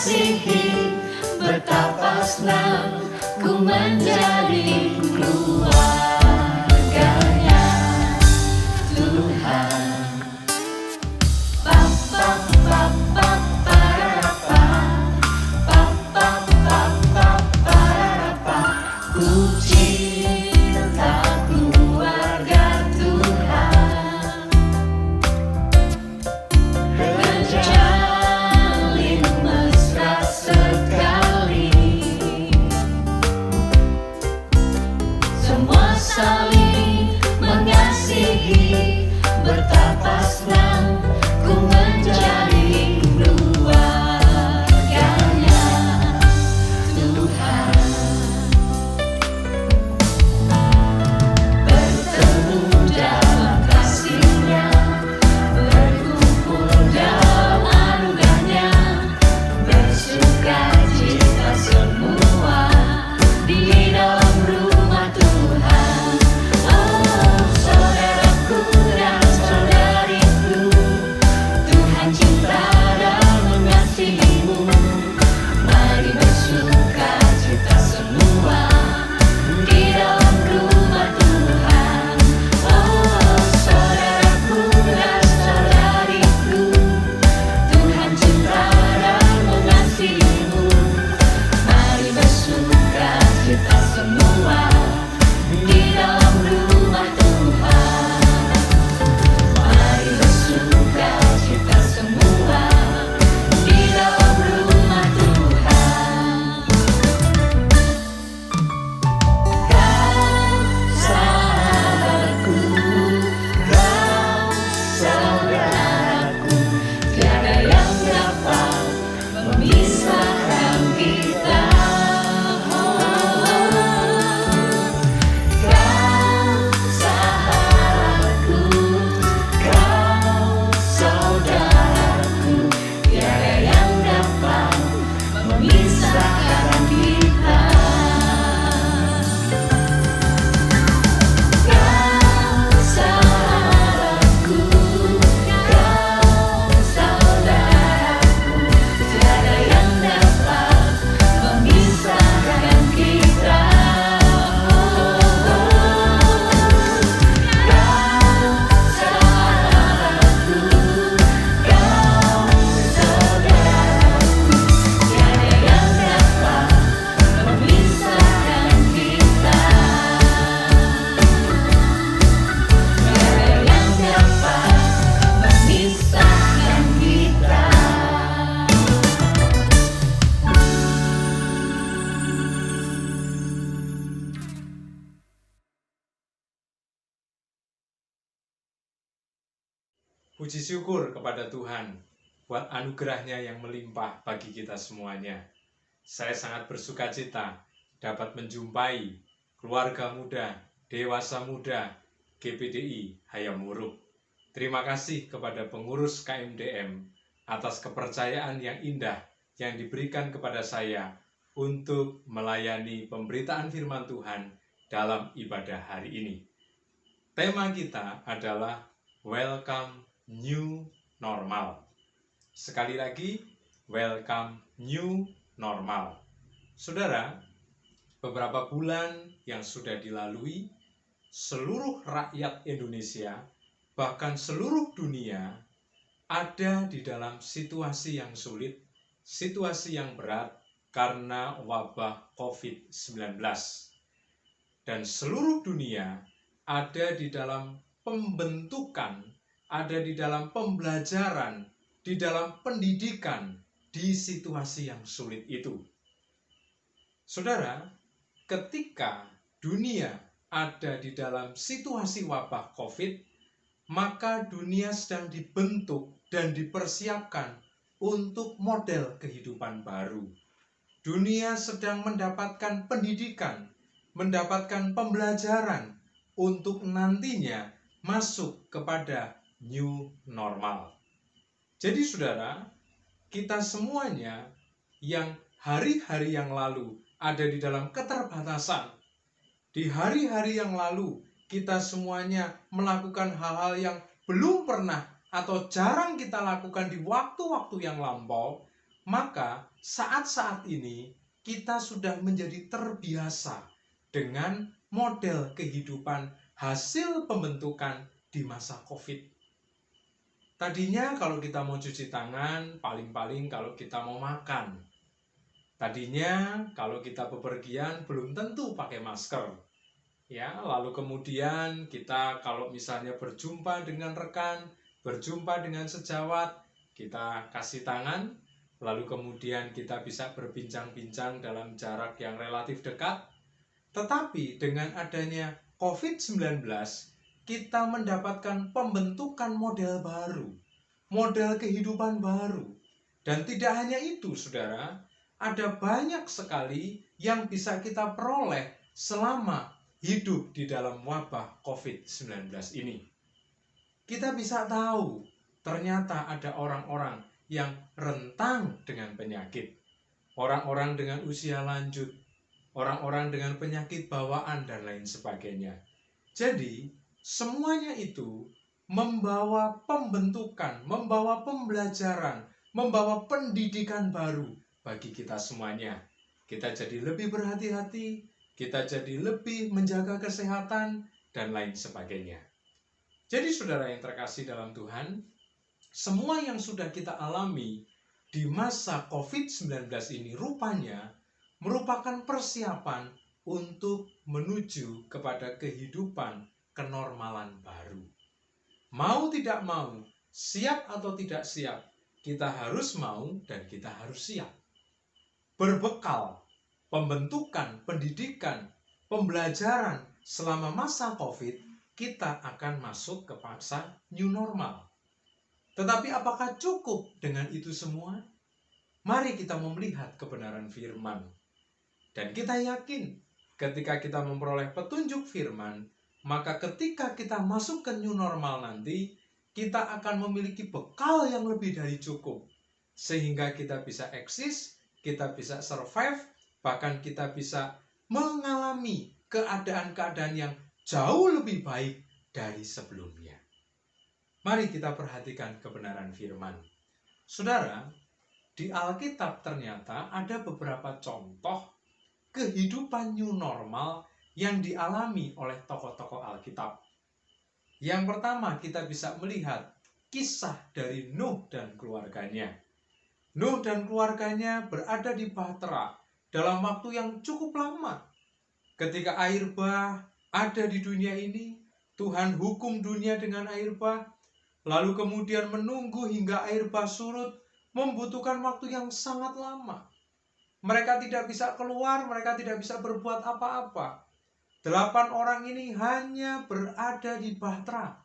mengasihi, betapa senang ku menjadi keluarganya Tuhan. Pa, pa, pa, pa, pararapa, pa, pa, pa, pa, pararapa. Ku cinta keluarga Tuhan, terjalin mesra sekali, semua saling mengasihi, betapa senang ku menjadi keluarganya Tuhan. Bertemu dalam kasih-Nya, berkumpul dalam anugerah-Nya, bersukacita semua di dalam rumah Tuhan. Oh, saudaraku dan saudariku, Tuhan cinta dan mengasihimu. Mari bersukacita semua di dalam rumah Tuhan. Oh, saudaraku dan saudariku, Tuhan cinta dan mengasihimu. Mari bersukacita semua di dalam rumah Tuhan. Mari bersukacita semua di dalam rumah Tuhan. Kau sahabatku, kau saudaraku, tiada yang dapat memisahkan kita. Kau sahabatku, kau saudaraku, tiada yang dapat memisahkan kita. Kau sahabatku, kau saudaraku, tiada yang dapat memisahkan kita. Kau sahabatku, kau saudaraku, tiada yang dapat memisahkan kita. Tiada yang dapat memisahkan kita. Puji syukur kepada Tuhan buat anugerah-Nya yang melimpah bagi kita semuanya. Saya sangat bersukacita dapat menjumpai keluarga muda, dewasa muda, GPDI Hayam Wuruk. Terima kasih kepada pengurus KMDM atas kepercayaan yang indah yang diberikan kepada saya untuk melayani pemberitaan firman Tuhan dalam ibadah hari ini. Tema kita adalah Welcome New Normal. Sekali lagi, Welcome New Normal. Saudara, beberapa bulan yang sudah dilalui, seluruh rakyat Indonesia, bahkan seluruh dunia, ada di dalam situasi yang sulit, situasi yang berat karena wabah COVID-19. Dan seluruh dunia ada di dalam pembentukan, ada di dalam pembelajaran, di dalam pendidikan, di situasi yang sulit itu. Saudara, ketika dunia ada di dalam situasi wabah COVID, maka dunia sedang dibentuk dan dipersiapkan untuk model kehidupan baru. Dunia sedang mendapatkan pendidikan, mendapatkan pembelajaran untuk nantinya masuk kepada new normal. Jadi saudara, kita semuanya yang hari-hari yang lalu ada di dalam keterbatasan, di hari-hari yang lalu kita semuanya melakukan hal-hal yang belum pernah atau jarang kita lakukan di waktu-waktu yang lampau, maka saat-saat ini kita sudah menjadi terbiasa dengan model kehidupan hasil pembentukan di masa COVID. Tadinya kalau kita mau cuci tangan, paling-paling kalau kita mau makan. Tadinya kalau kita bepergian belum tentu pakai masker. Ya, lalu kemudian kita kalau misalnya berjumpa dengan rekan, berjumpa dengan sejawat, kita kasih tangan, lalu kemudian kita bisa berbincang-bincang dalam jarak yang relatif dekat. Tetapi dengan adanya COVID-19, kita mendapatkan pembentukan model baru, model kehidupan baru. Dan tidak hanya itu, saudara, ada banyak sekali yang bisa kita peroleh selama hidup di dalam wabah COVID-19 ini. Kita bisa tahu, ternyata ada orang-orang yang rentang dengan penyakit, orang-orang dengan usia lanjut, orang-orang dengan penyakit bawaan, dan lain sebagainya. Jadi, semuanya itu membawa pembentukan, membawa pembelajaran, membawa pendidikan baru bagi kita semuanya. Kita jadi lebih berhati-hati, kita jadi lebih menjaga kesehatan, dan lain sebagainya. Jadi saudara yang terkasih dalam Tuhan, semua yang sudah kita alami di masa COVID-19 ini rupanya merupakan persiapan untuk menuju kepada kehidupan kenormalan baru. Mau tidak mau, siap atau tidak siap, kita harus mau dan kita harus siap. Berbekal pembentukan, pendidikan, pembelajaran selama masa COVID, kita akan masuk ke masa new normal. Tetapi apakah cukup dengan itu semua? Mari kita melihat kebenaran firman. Dan kita yakin ketika kita memperoleh petunjuk firman, maka ketika kita masuk ke new normal nanti, kita akan memiliki bekal yang lebih dari cukup. Sehingga kita bisa eksis, kita bisa survive, bahkan kita bisa mengalami keadaan-keadaan yang jauh lebih baik dari sebelumnya. Mari kita perhatikan kebenaran firman. Saudara, di Alkitab ternyata ada beberapa contoh kehidupan new normal yang dialami oleh tokoh-tokoh Alkitab. Yang pertama, kita bisa melihat kisah dari Nuh dan keluarganya. Nuh dan keluarganya berada di bahtera dalam waktu yang cukup lama. Ketika air bah ada di dunia ini, Tuhan hukum dunia dengan air bah, lalu kemudian menunggu hingga air bah surut, membutuhkan waktu yang sangat lama. Mereka tidak bisa keluar, mereka tidak bisa berbuat apa-apa. 8 orang ini hanya berada di bahtera.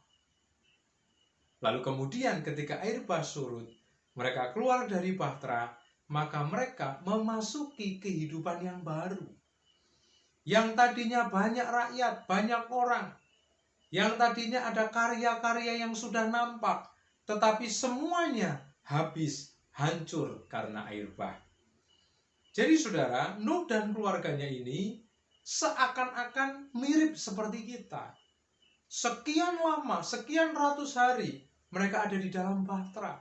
Lalu kemudian ketika air bah surut, mereka keluar dari bahtera, maka mereka memasuki kehidupan yang baru. Yang tadinya banyak rakyat, banyak orang. Yang tadinya ada karya-karya yang sudah nampak, tetapi semuanya habis, hancur karena air bah. Jadi saudara, Nuh dan keluarganya ini seakan-akan mirip seperti kita. Sekian lama, sekian ratus hari, mereka ada di dalam bahtera.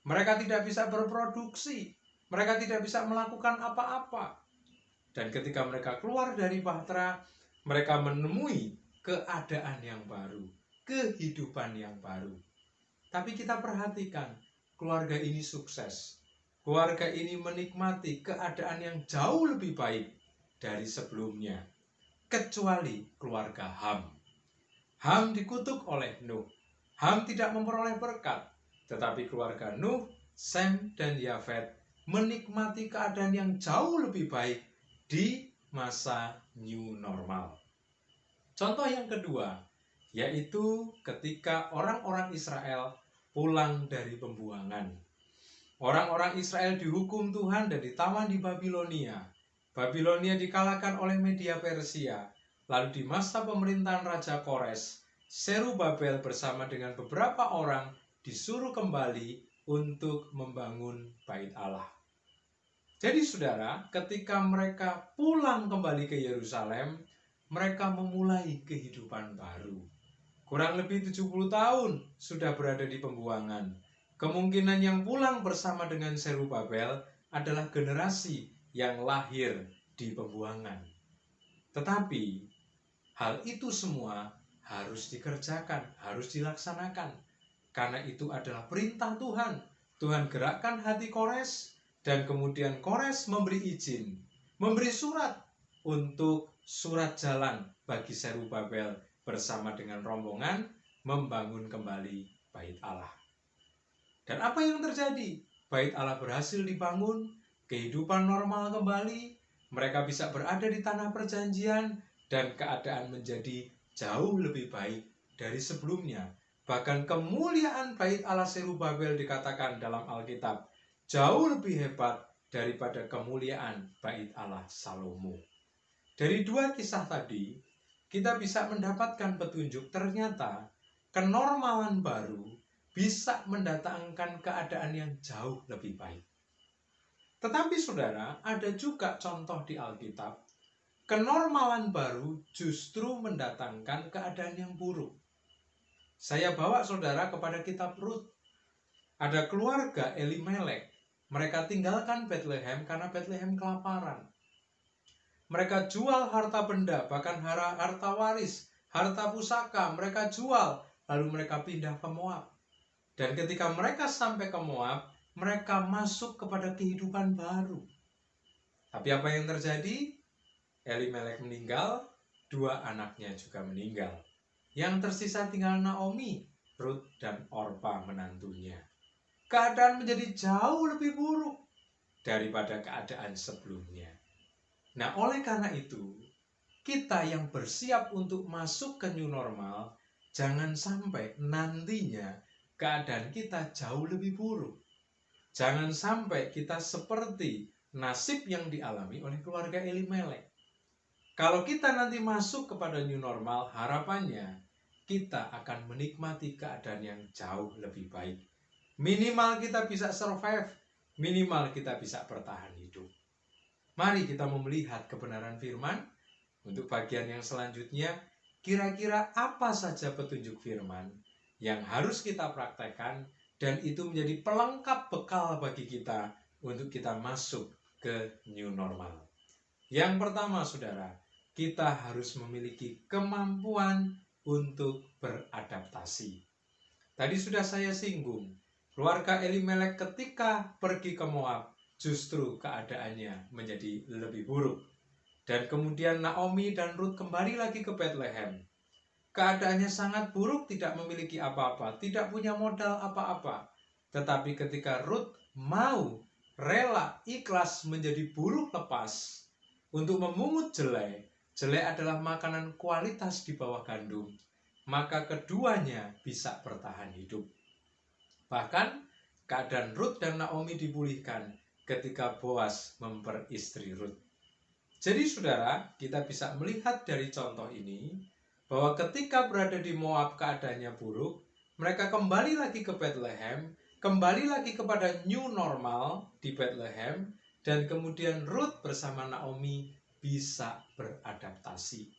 Mereka tidak bisa berproduksi, mereka tidak bisa melakukan apa-apa. Dan ketika mereka keluar dari bahtera, mereka menemui keadaan yang baru, kehidupan yang baru. Tapi kita perhatikan, keluarga ini sukses. Keluarga ini menikmati keadaan yang jauh lebih baik dari sebelumnya, kecuali keluarga Ham. Ham dikutuk oleh Nuh. Ham tidak memperoleh berkat, tetapi keluarga Nuh, Sem, dan Yafet menikmati keadaan yang jauh lebih baik di masa new normal. Contoh yang kedua, yaitu ketika orang-orang Israel pulang dari pembuangan. Orang-orang Israel dihukum Tuhan dan ditawan di Babilonia. Babilonia dikalahkan oleh Media Persia. Lalu di masa pemerintahan Raja Kores, Zerubabel bersama dengan beberapa orang disuruh kembali untuk membangun Bait Allah. Jadi saudara, ketika mereka pulang kembali ke Yerusalem, mereka memulai kehidupan baru. Kurang lebih 70 tahun sudah berada di pembuangan. Kemungkinan yang pulang bersama dengan Zerubabel adalah generasi yang lahir di pembuangan. Tetapi hal itu semua harus dikerjakan, harus dilaksanakan. Karena itu adalah perintah Tuhan. Tuhan gerakkan hati Kores, dan kemudian Kores memberi izin, memberi surat untuk surat jalan bagi Zerubabel bersama dengan rombongan membangun kembali bait Allah. Dan apa yang terjadi? Bait Allah berhasil dibangun, kehidupan normal kembali, mereka bisa berada di tanah perjanjian, dan keadaan menjadi jauh lebih baik dari sebelumnya. Bahkan kemuliaan bait Allah Zerubabel dikatakan dalam Alkitab jauh lebih hebat daripada kemuliaan bait Allah Salomo. Dari dua kisah tadi, kita bisa mendapatkan petunjuk ternyata kenormalan baru bisa mendatangkan keadaan yang jauh lebih baik. Tetapi saudara, ada juga contoh di Alkitab, kenormalan baru justru mendatangkan keadaan yang buruk. Saya bawa saudara kepada kitab Rut. Ada keluarga Elimelek, mereka tinggalkan Bethlehem karena Bethlehem kelaparan. Mereka jual harta benda, bahkan harta waris, harta pusaka, mereka jual, lalu mereka pindah ke Moab. Dan ketika mereka sampai ke Moab, mereka masuk kepada kehidupan baru. Tapi apa yang terjadi? Elimelek meninggal, dua anaknya juga meninggal. Yang tersisa tinggal Naomi, Rut, dan Orpa menantunya. Keadaan menjadi jauh lebih buruk daripada keadaan sebelumnya. Nah, oleh karena itu, kita yang bersiap untuk masuk ke new normal, jangan sampai nantinya keadaan kita jauh lebih buruk. Jangan sampai kita seperti nasib yang dialami oleh keluarga Elimelek. Kalau kita nanti masuk kepada new normal, harapannya kita akan menikmati keadaan yang jauh lebih baik. Minimal kita bisa survive, minimal kita bisa bertahan hidup. Mari kita melihat kebenaran firman. Untuk bagian yang selanjutnya, kira-kira apa saja petunjuk firman yang harus kita praktekkan, dan itu menjadi pelengkap bekal bagi kita untuk kita masuk ke new normal. Yang pertama, saudara, kita harus memiliki kemampuan untuk beradaptasi. Tadi sudah saya singgung, keluarga Elimelek ketika pergi ke Moab, justru keadaannya menjadi lebih buruk. Dan kemudian Naomi dan Rut kembali lagi ke Bethlehem. Keadaannya sangat buruk, tidak memiliki apa-apa, tidak punya modal apa-apa. Tetapi ketika Rut mau, rela, ikhlas menjadi buruh lepas untuk memungut jelai, jelai adalah makanan kualitas di bawah gandum, maka keduanya bisa bertahan hidup. Bahkan keadaan Rut dan Naomi dipulihkan ketika Boas memperistri Rut. Jadi saudara, kita bisa melihat dari contoh ini bahwa ketika berada di Moab keadaannya buruk, mereka kembali lagi ke Bethlehem, kembali lagi kepada new normal di Bethlehem, dan kemudian Rut bersama Naomi bisa beradaptasi,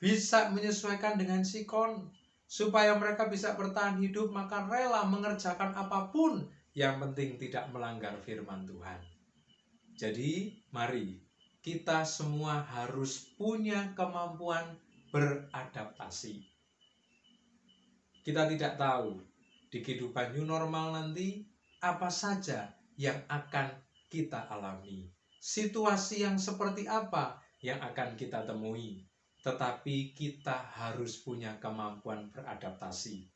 bisa menyesuaikan dengan Sikon, supaya mereka bisa bertahan hidup, maka rela mengerjakan apapun, yang penting tidak melanggar firman Tuhan. Jadi mari kita semua harus punya kemampuan beradaptasi. Kita tidak tahu di kehidupan new normal nanti apa saja yang akan kita alami, situasi yang seperti apa yang akan kita temui, tetapi kita harus punya kemampuan beradaptasi.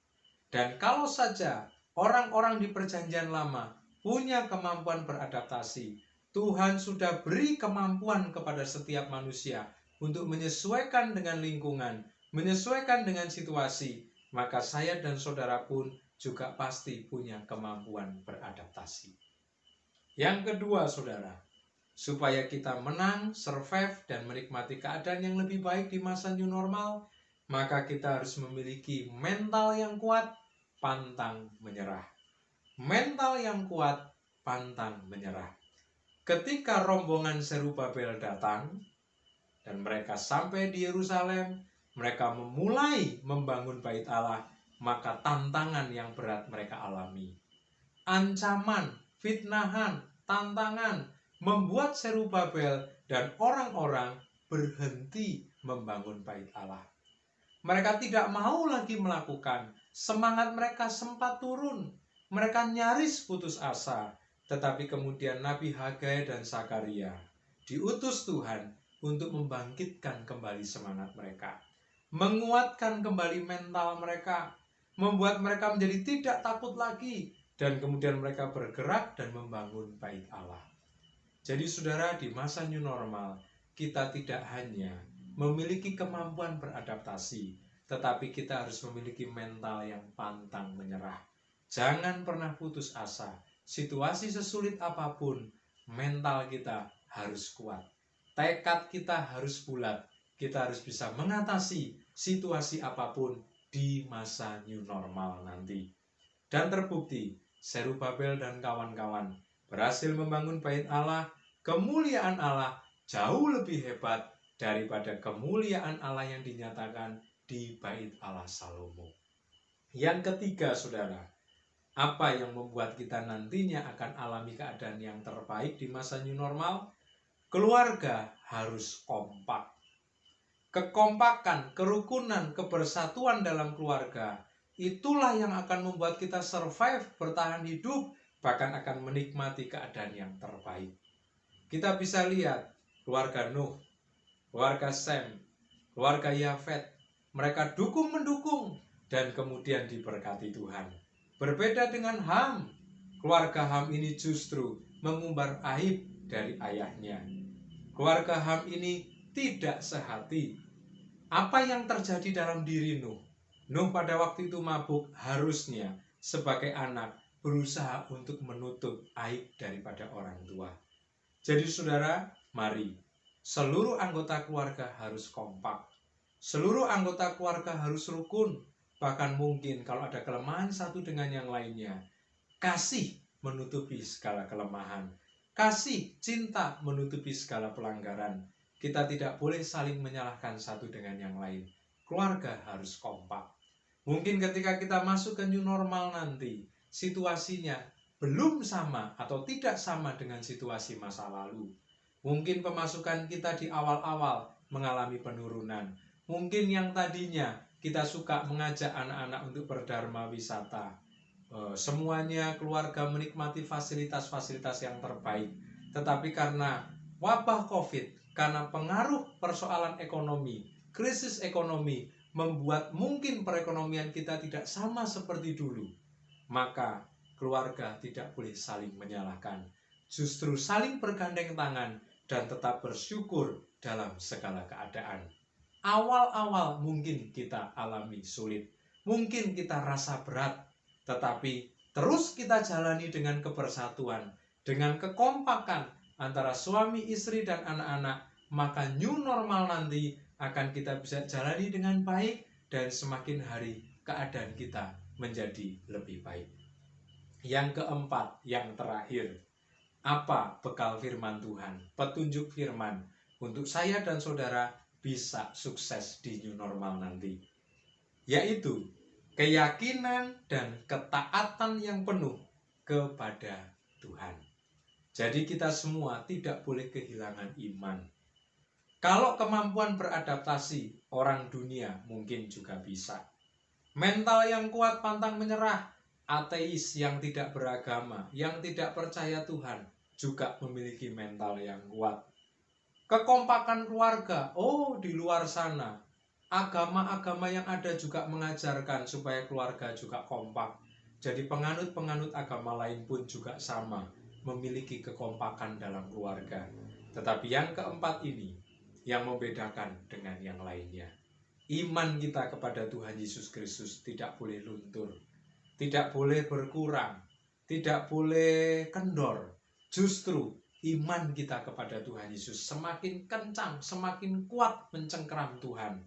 Dan kalau saja orang-orang di Perjanjian Lama punya kemampuan beradaptasi, Tuhan sudah beri kemampuan kepada setiap manusia untuk menyesuaikan dengan lingkungan, menyesuaikan dengan situasi, maka saya dan saudara pun juga pasti punya kemampuan beradaptasi. Yang kedua, saudara, supaya kita menang, survive, dan menikmati keadaan yang lebih baik di masa new normal, maka kita harus memiliki mental yang kuat, pantang menyerah. Mental yang kuat, pantang menyerah. Ketika rombongan Zerubabel datang dan mereka sampai di Yerusalem, mereka memulai membangun bait Allah, maka tantangan yang berat mereka alami. ancaman, fitnahan, tantangan, membuat Zerubabel dan orang-orang berhenti membangun bait Allah. Mereka tidak mau lagi melakukan, semangat mereka sempat turun, mereka nyaris putus asa. Tetapi kemudian Nabi Hagai dan Zakaria diutus Tuhan untuk membangkitkan kembali semangat mereka, menguatkan kembali mental mereka, membuat mereka menjadi tidak takut lagi, dan kemudian mereka bergerak dan membangun bait Allah. Jadi saudara, di masa new normal, kita tidak hanya memiliki kemampuan beradaptasi, tetapi kita harus memiliki mental yang pantang menyerah. Jangan pernah putus asa. Situasi sesulit apapun, mental kita harus kuat. Tekad kita harus bulat. Kita harus bisa mengatasi situasi apapun di masa new normal nanti. Dan terbukti, Zerubabel dan kawan-kawan berhasil membangun bait Allah. Kemuliaan Allah jauh lebih hebat daripada kemuliaan Allah yang dinyatakan di bait Allah Salomo. Yang ketiga, saudara, apa yang membuat kita nantinya akan alami keadaan yang terbaik di masa new normal? Keluarga harus kompak. Kekompakan, kerukunan, kebersatuan dalam keluarga, itulah yang akan membuat kita survive, bertahan hidup, bahkan akan menikmati keadaan yang terbaik. Kita bisa lihat keluarga Nuh, keluarga Sem, keluarga Yafet, mereka dukung-mendukung dan kemudian diberkati Tuhan. Berbeda dengan Ham, keluarga Ham ini justru mengumbar aib dari ayahnya. Keluarga Ham ini tidak sehati. Apa yang terjadi dalam diri Nuh? Nuh pada waktu itu mabuk, harusnya sebagai anak berusaha untuk menutup aib daripada orang tua. Jadi saudara, mari seluruh anggota keluarga harus kompak. Seluruh anggota keluarga harus rukun. Bahkan mungkin kalau ada kelemahan satu dengan yang lainnya, kasih menutupi segala kelemahan. Kasih, cinta menutupi segala pelanggaran. Kita tidak boleh saling menyalahkan satu dengan yang lain. Keluarga harus kompak. Mungkin ketika kita masuk ke new normal nanti, situasinya belum sama atau tidak sama dengan situasi masa lalu. Mungkin pemasukan kita di awal-awal mengalami penurunan. Mungkin yang tadinya kita suka mengajak anak-anak untuk berdharma wisata. Semuanya keluarga menikmati fasilitas-fasilitas yang terbaik. Tetapi karena wabah COVID, karena pengaruh persoalan ekonomi, krisis ekonomi, membuat mungkin perekonomian kita tidak sama seperti dulu. Maka keluarga tidak boleh saling menyalahkan. Justru saling bergandeng tangan dan tetap bersyukur dalam segala keadaan. Awal-awal mungkin kita alami sulit, mungkin kita rasa berat, tetapi terus kita jalani dengan kebersatuan, dengan kekompakan antara suami, istri, dan anak-anak, maka new normal nanti akan kita bisa jalani dengan baik dan semakin hari keadaan kita menjadi lebih baik. Yang keempat, yang terakhir, apa bekal firman Tuhan, petunjuk firman untuk saya dan saudara bisa sukses di new normal nanti? Yaitu keyakinan dan ketaatan yang penuh kepada Tuhan. Jadi kita semua tidak boleh kehilangan iman. Kalau kemampuan beradaptasi, orang dunia mungkin juga bisa. Mental yang kuat pantang menyerah, ateis yang tidak beragama, yang tidak percaya Tuhan, juga memiliki mental yang kuat. Kekompakan keluarga, di luar sana, agama-agama yang ada juga mengajarkan supaya keluarga juga kompak. Jadi penganut-penganut agama lain pun juga sama, memiliki kekompakan dalam keluarga. Tetapi yang keempat ini, yang membedakan dengan yang lainnya. Iman kita kepada Tuhan Yesus Kristus tidak boleh luntur, tidak boleh berkurang, tidak boleh kendor. Justru iman kita kepada Tuhan Yesus semakin kencang, semakin kuat mencengkeram Tuhan.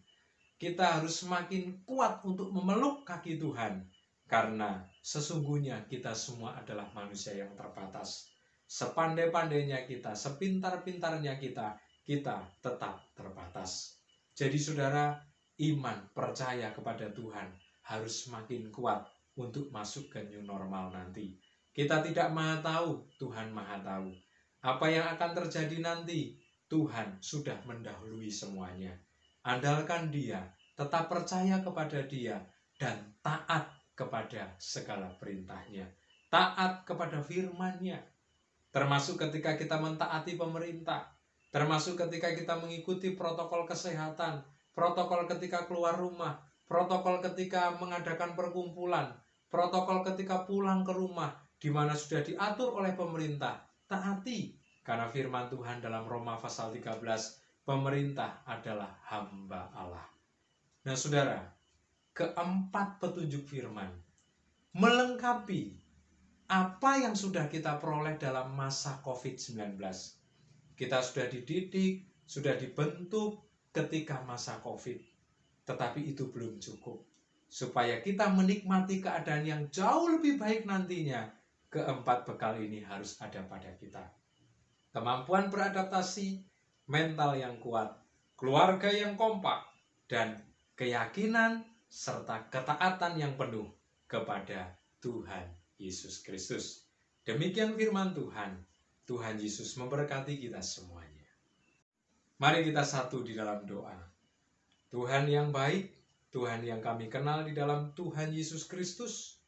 Kita harus semakin kuat untuk memeluk kaki Tuhan, karena sesungguhnya kita semua adalah manusia yang terbatas. Sepandai-pandainya kita, sepintar-pintarnya kita tetap terbatas. Jadi saudara, iman, percaya kepada Tuhan harus semakin kuat untuk masuk ke new normal nanti. Kita tidak maha tahu, Tuhan maha tahu. Apa yang akan terjadi nanti, Tuhan sudah mendahului semuanya. Andalkan Dia, tetap percaya kepada Dia, dan taat kepada segala perintahnya. Taat kepada firman-Nya. Termasuk ketika kita mentaati pemerintah. Termasuk ketika kita mengikuti protokol kesehatan. Protokol ketika keluar rumah. Protokol ketika mengadakan perkumpulan. Protokol ketika pulang ke rumah, di mana sudah diatur oleh pemerintah. Taati, karena firman Tuhan dalam Roma pasal 13, pemerintah adalah hamba Allah. Nah saudara, keempat petunjuk firman melengkapi apa yang sudah kita peroleh dalam masa COVID-19. Kita sudah dididik, sudah dibentuk ketika masa COVID. Tetapi itu belum cukup. Supaya kita menikmati keadaan yang jauh lebih baik nantinya, keempat bekal ini harus ada pada kita. Kemampuan beradaptasi, mental yang kuat, keluarga yang kompak, dan keyakinan serta ketaatan yang penuh kepada Tuhan Yesus Kristus. Demikian firman Tuhan. Tuhan Yesus memberkati kita semuanya. Mari kita satu di dalam doa. Tuhan yang baik, Tuhan yang kami kenal di dalam Tuhan Yesus Kristus,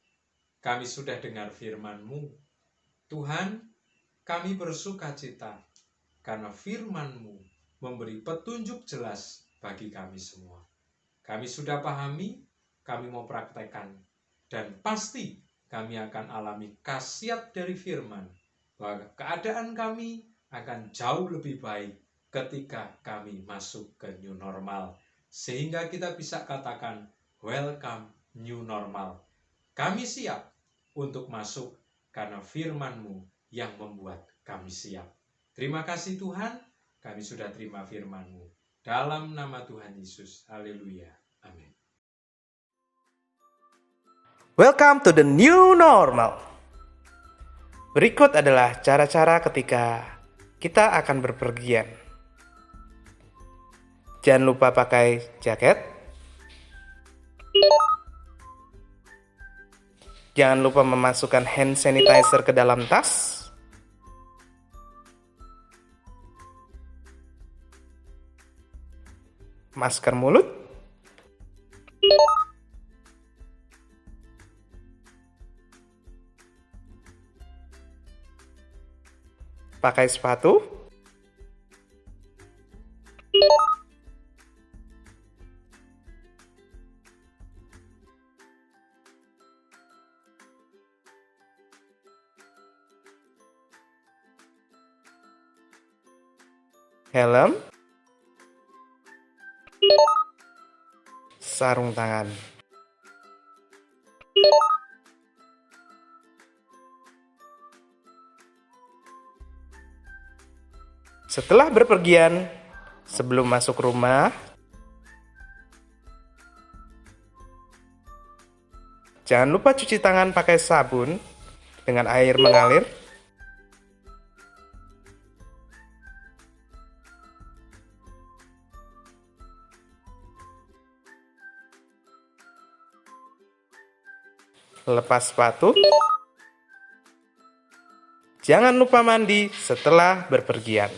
kami sudah dengar firman-Mu. Tuhan, kami bersuka cita karena firman-Mu memberi petunjuk jelas bagi kami semua. Kami sudah pahami, kami mau praktekkan, dan pasti kami akan alami khasiat dari firman, bahwa keadaan kami akan jauh lebih baik ketika kami masuk ke new normal. Sehingga kita bisa katakan, welcome new normal. Kami siap untuk masuk karena firman-Mu yang membuat kami siap. Terima kasih Tuhan, kami sudah terima firman-Mu. Dalam nama Tuhan Yesus, haleluya, amin. Welcome to the new normal. Berikut adalah cara-cara ketika kita akan berpergian. Jangan lupa pakai jaket. Jangan lupa memasukkan hand sanitizer ke dalam tas. Masker mulut. Pakai sepatu. Helm. Sarung tangan. Setelah berpergian, sebelum masuk rumah, jangan lupa cuci tangan pakai sabun dengan air mengalir. Lepas sepatu. Jangan lupa mandi setelah berpergian.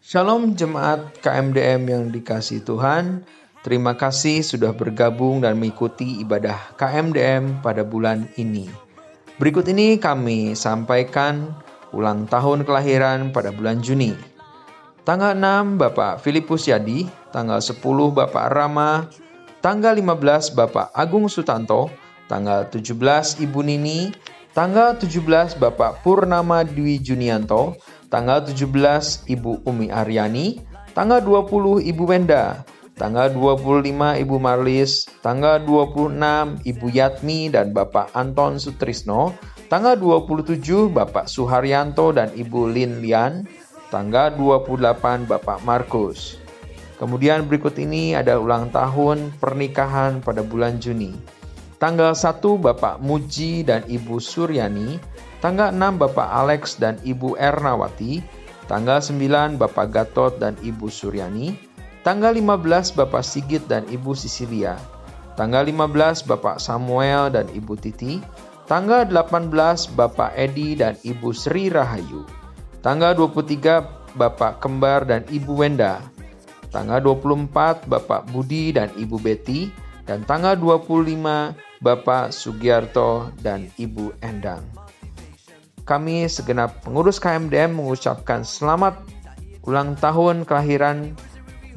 Shalom jemaat KMDM yang dikasihi Tuhan. Terima kasih sudah bergabung dan mengikuti ibadah KMDM pada bulan ini. Berikut ini kami sampaikan ulang tahun kelahiran pada bulan Juni. Tanggal 6 Bapak Filipus Yadi, tanggal 10 Bapak Rama, tanggal 15 Bapak Agung Sutanto, tanggal 17 Ibu Nini, tanggal 17 Bapak Purnama Dwi Junianto, tanggal 17 Ibu Umi Aryani, tanggal 20 Ibu Wenda, tanggal 25 Ibu Marlis, tanggal 26 Ibu Yatmi dan Bapak Anton Sutrisno, tanggal 27 Bapak Suharyanto dan Ibu Lin Lian, tanggal 28 Bapak Markus. Kemudian berikut ini ada ulang tahun pernikahan pada bulan Juni. Tanggal 1 Bapak Muji dan Ibu Suryani. Tanggal 6 Bapak Alex dan Ibu Ernawati. Tanggal 9 Bapak Gatot dan Ibu Suryani. Tanggal 15 Bapak Sigit dan Ibu Sisilia. Tanggal 15 Bapak Samuel dan Ibu Titi. Tanggal 18 Bapak Edi dan Ibu Sri Rahayu. Tanggal 23 Bapak Kembar dan Ibu Wenda. Tanggal 24 Bapak Budi dan Ibu Betty. Dan tanggal 25 Bapak Sugiarto dan Ibu Endang. Kami segenap pengurus KMDM mengucapkan selamat ulang tahun kelahiran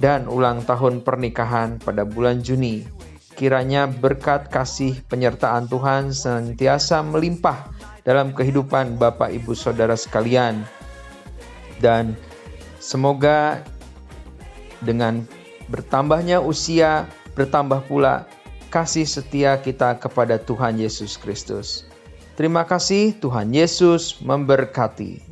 dan ulang tahun pernikahan pada bulan Juni. Kiranya berkat kasih penyertaan Tuhan senantiasa melimpah dalam kehidupan Bapak Ibu Saudara sekalian. Dan semoga dengan bertambahnya usia, bertambah pula kasih setia kita kepada Tuhan Yesus Kristus. Terima kasih, Tuhan Yesus memberkati.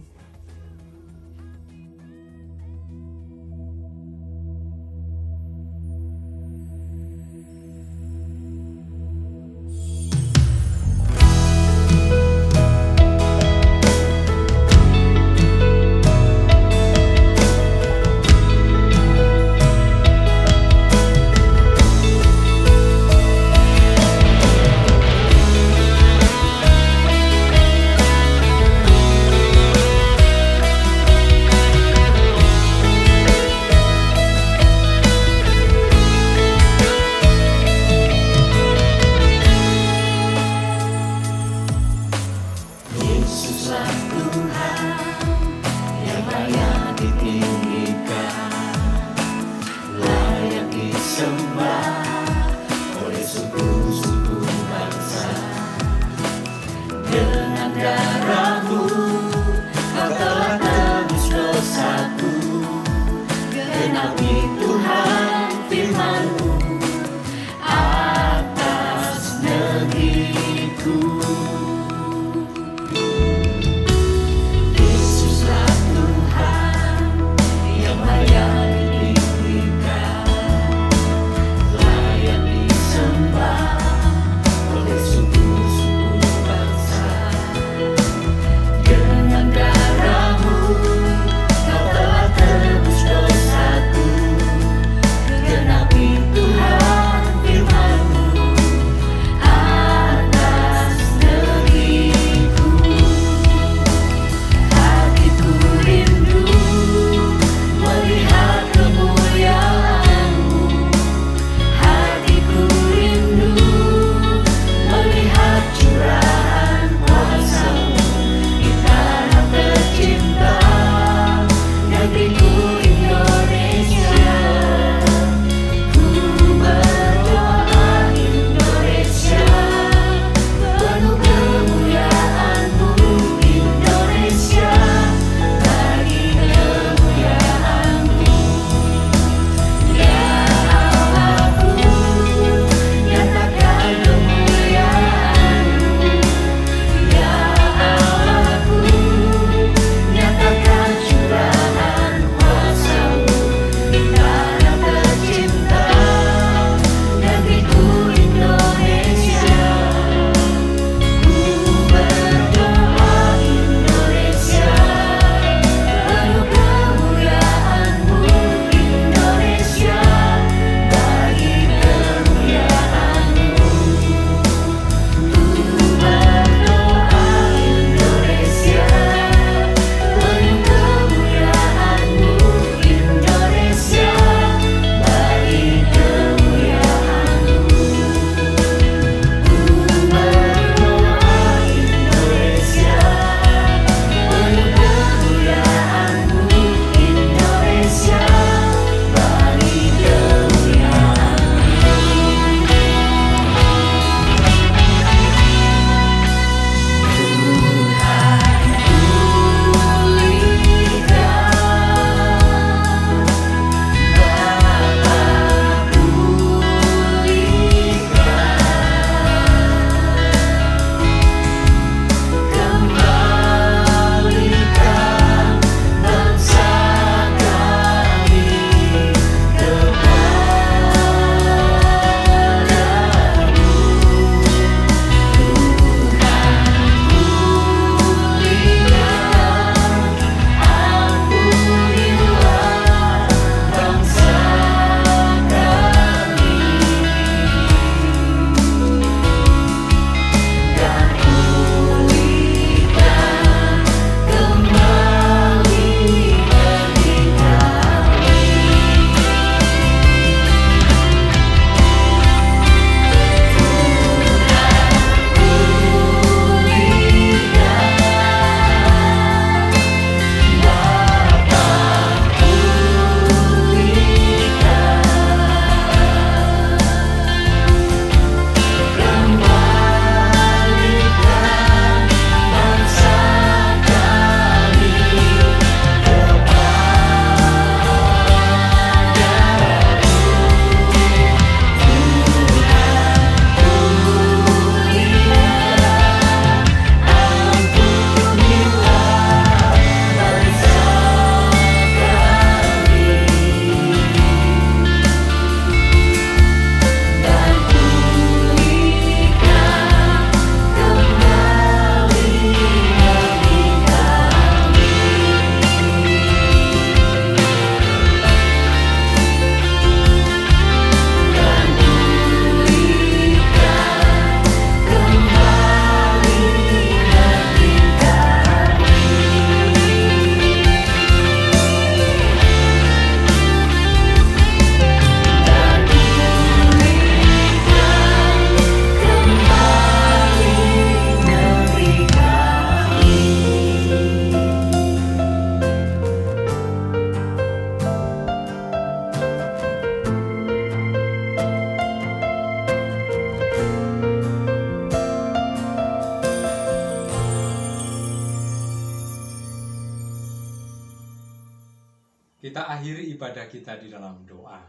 Kita akhiri ibadah kita di dalam doa.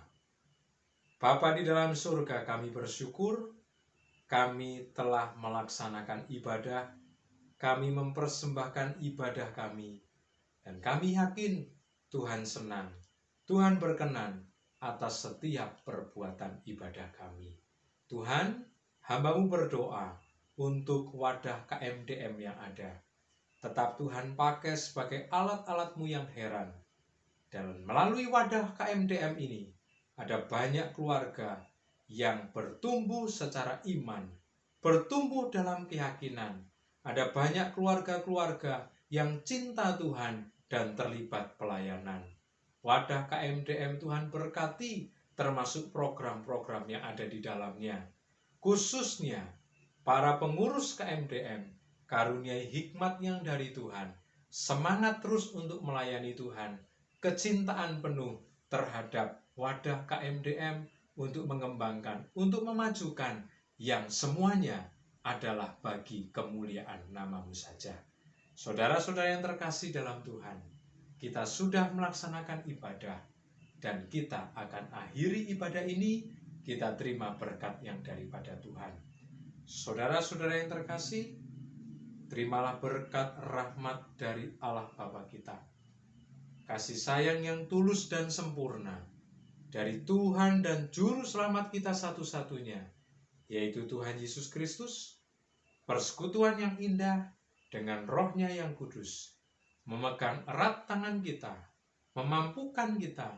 Bapa di dalam surga, kami bersyukur kami telah melaksanakan ibadah, kami mempersembahkan ibadah kami, dan kami yakin Tuhan senang, Tuhan berkenan atas setiap perbuatan ibadah kami. Tuhan, hamba-Mu berdoa untuk wadah KMDM yang ada. Tetap Tuhan pakai sebagai alat-alat-Mu yang heran. Dan melalui wadah KMDM ini, ada banyak keluarga yang bertumbuh secara iman, bertumbuh dalam keyakinan. Ada banyak keluarga-keluarga yang cinta Tuhan dan terlibat pelayanan. Wadah KMDM Tuhan berkati, termasuk program-program yang ada di dalamnya. Khususnya para pengurus KMDM, karuniai hikmat yang dari Tuhan, semangat terus untuk melayani Tuhan, kecintaan penuh terhadap wadah KMDM untuk mengembangkan, untuk memajukan yang semuanya adalah bagi kemuliaan nama-Mu saja. Saudara-saudara yang terkasih dalam Tuhan, kita sudah melaksanakan ibadah dan kita akan akhiri ibadah ini, kita terima berkat yang daripada Tuhan. Saudara-saudara yang terkasih, terimalah berkat rahmat dari Allah Bapa kita. Kasih sayang yang tulus dan sempurna dari Tuhan dan Juru Selamat kita satu-satunya, yaitu Tuhan Yesus Kristus, persekutuan yang indah dengan Roh-Nya yang kudus, memegang erat tangan kita, memampukan kita,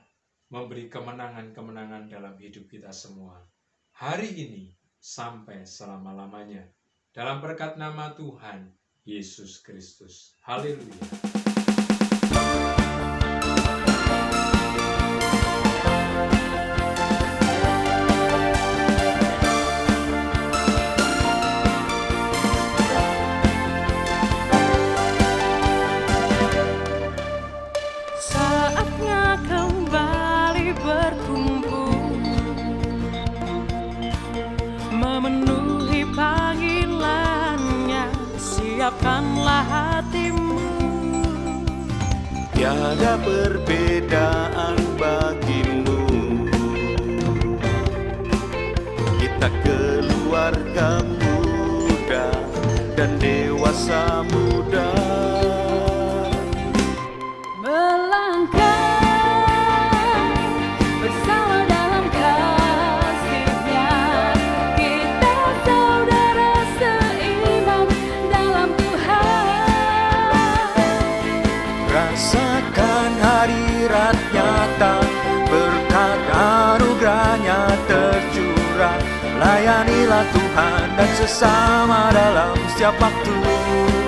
memberi kemenangan-kemenangan dalam hidup kita semua, hari ini sampai selama-lamanya, dalam berkat nama Tuhan Yesus Kristus. Haleluya. Saatnya kembali berkumpul, memenuhi panggilannya, siapkanlah hatimu. Tiada perbedaan bagimu. Kita keluarga muda dan dewasa muda, Melangkah bersama dalam kasih-Nya, kita saudara seiman dalam Tuhan. rasakan hadirat nyata, berkat anugerahnya tercurah. Layanilah Tuhan dan sesama dalam setiap waktu.